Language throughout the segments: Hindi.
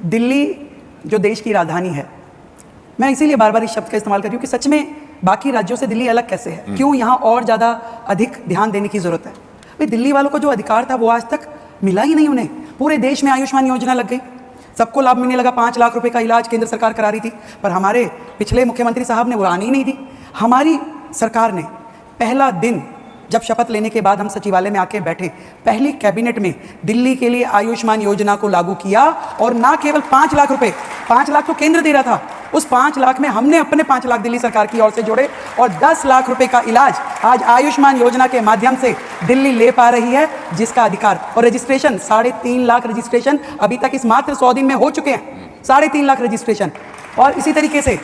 दिल्ली जो देश की राजधानी है, मैं इसीलिए बार बार इस शब्द का इस्तेमाल कर रही हूँ कि सच में बाकी राज्यों से दिल्ली अलग कैसे है, क्यों यहाँ और ज़्यादा अधिक ध्यान देने की ज़रूरत है। भाई दिल्ली वालों को जो अधिकार था वो आज तक मिला ही नहीं उन्हें। पूरे देश में आयुष्मान योजना लग गई, सबको लाभ मिलने लगा। 5 लाख रुपए का इलाज केंद्र सरकार करा रही थी, पर हमारे पिछले मुख्यमंत्री साहब ने वो आने ही नहीं दी। हमारी सरकार ने पहला दिन जब शपथ लेने के बाद हम सचिवालय में आके बैठे, पहली कैबिनेट में दिल्ली के लिए आयुष्मान योजना को लागू किया। और ना केवल 5 लाख रुपए, 5 लाख तो केंद्र दे रहा था, उस 5 लाख में हमने अपने 5 लाख दिल्ली सरकार की ओर से जोड़े और 10 लाख रुपए का इलाज आज आयुष्मान योजना के माध्यम से दिल्ली ले पा रही है, जिसका अधिकार और रजिस्ट्रेशन 3.5 लाख रजिस्ट्रेशन अभी तक इस मात्र 100 दिन में हो चुके हैं। 3.5 लाख रजिस्ट्रेशन। और इसी तरीके से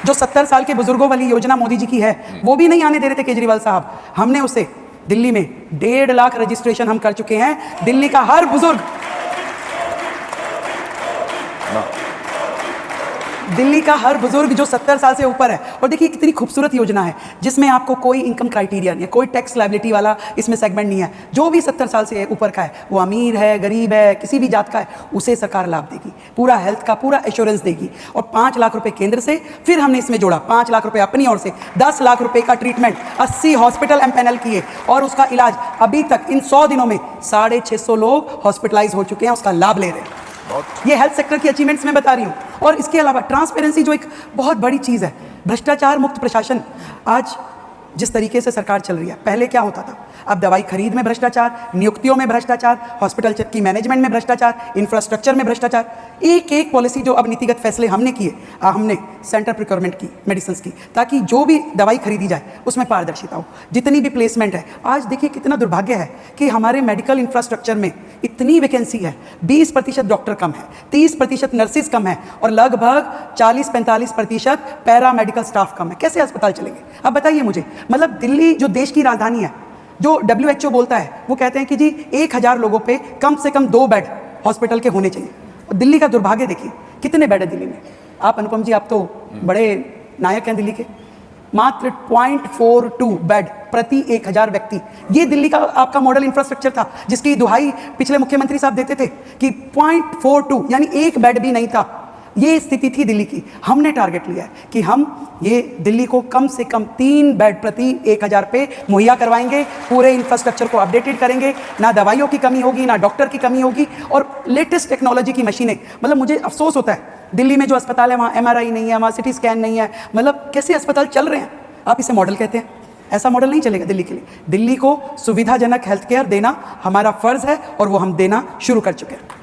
जो 70 साल के बुजुर्गों वाली योजना मोदी जी की है, वो भी नहीं आने दे रहे थे केजरीवाल साहब, हमने उसे दिल्ली में 1.5 लाख रजिस्ट्रेशन हम कर चुके हैं। दिल्ली का हर बुजुर्ग, दिल्ली का हर बुजुर्ग जो 70 साल से ऊपर है, और देखिए कितनी खूबसूरत योजना है जिसमें आपको कोई इनकम क्राइटेरिया नहीं है, कोई टैक्स लायबिलिटी वाला इसमें सेगमेंट नहीं है। जो भी 70 साल से ऊपर का है, वो अमीर है, गरीब है, किसी भी जात का है, उसे सरकार लाभ देगी, पूरा हेल्थ का पूरा एश्योरेंस देगी। और 5 लाख रुपए केंद्र से, फिर हमने इसमें जोड़ा 5 लाख रुपए अपनी ओर से, 10 लाख रुपए का ट्रीटमेंट, 80 हॉस्पिटल एम्पैनल किए और उसका इलाज अभी तक इन 100 दिनों में 650 लोग हॉस्पिटलाइज हो चुके हैं, उसका लाभ ले रहे हैं। ये हेल्थ सेक्टर की अचीवमेंट्स मैं बता रही हूँ। और इसके अलावा ट्रांसपेरेंसी जो एक बहुत बड़ी चीज़ है, भ्रष्टाचार मुक्त प्रशासन। आज जिस तरीके से सरकार चल रही है, पहले क्या होता था, अब दवाई खरीद में भ्रष्टाचार, नियुक्तियों में भ्रष्टाचार, हॉस्पिटल की मैनेजमेंट में भ्रष्टाचार, इंफ्रास्ट्रक्चर में भ्रष्टाचार। एक एक पॉलिसी जो अब नीतिगत फैसले हमने किए, हमने सेंटर प्रोक्योरमेंट की मेडिसिन की, ताकि जो भी दवाई खरीदी जाए उसमें पारदर्शिता हो, जितनी भी प्लेसमेंट है। आज देखिए कितना दुर्भाग्य है कि हमारे मेडिकल इंफ्रास्ट्रक्चर में इतनी वैकेंसी है, 20% डॉक्टर कम है, 30% नर्सिस कम है और लगभग 40-45% पैरा मेडिकल स्टाफ कम है। कैसे अस्पताल चलेंगे? अब बताइए मुझे। मतलब दिल्ली जो देश की राजधानी है, जो WHO बोलता है, वो कहते हैं कि जी 1000 लोगों पे कम से कम 2 बेड हॉस्पिटल के होने चाहिए। और दिल्ली का दुर्भाग्य देखिए, कितने बेड है दिल्ली में? आप अनुपम जी, आप तो बड़े नायक हैं दिल्ली के, मात्र 0.42 बेड प्रति 1000 व्यक्ति। ये दिल्ली का आपका मॉडल इंफ्रास्ट्रक्चर था, जिसकी दुहाई पिछले मुख्यमंत्री साहब देते थे कि 0.42 यानी 1 बेड भी नहीं था। ये स्थिति थी दिल्ली की। हमने टारगेट लिया है कि हम ये दिल्ली को कम से कम 3 बेड प्रति 1000 पे मुहैया करवाएंगे, पूरे इंफ्रास्ट्रक्चर को अपडेटेड करेंगे, ना दवाइयों की कमी होगी, ना डॉक्टर की कमी होगी, और लेटेस्ट टेक्नोलॉजी की मशीनें। मतलब मुझे अफसोस होता है, दिल्ली में जो अस्पताल है वहाँ MRI नहीं है, वहाँ CT स्कैन नहीं है। मतलब कैसे अस्पताल चल रहे हैं? आप इसे मॉडल कहते हैं? ऐसा मॉडल नहीं चलेगा दिल्ली के लिए। दिल्ली को सुविधाजनक हेल्थ केयर देना हमारा फर्ज है और वो हम देना शुरू कर चुके हैं।